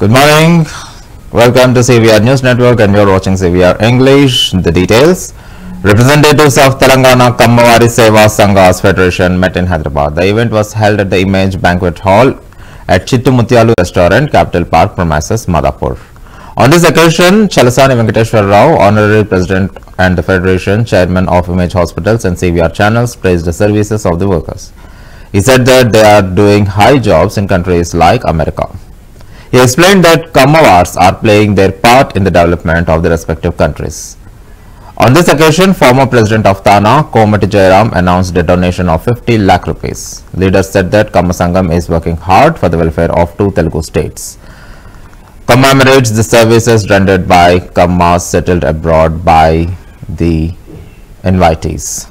Good morning. Welcome to CVR News Network and you're watching CVR English. The details. Representatives of Telangana Kammavari Seva Sanghas Federation met in Hyderabad. The event was held at the Image Banquet Hall at Chittu Mutyalu Restaurant, Capital Park premises, Madhapur. On this occasion, Chalasani Venkateshwar Rao, Honorary President and the Federation Chairman of Image Hospitals and CVR channels, praised the services of the workers. He said that they are doing high jobs in countries like America. He explained that Kammavars are playing their part in the development of the respective countries. On this occasion, former President of Thana, Komati Jairam, announced a donation of 50 lakh rupees. Leaders said that Kamma Sangam is working hard for the welfare of 2 Telugu states. Commemorates the services rendered by Kammas settled abroad by the invitees.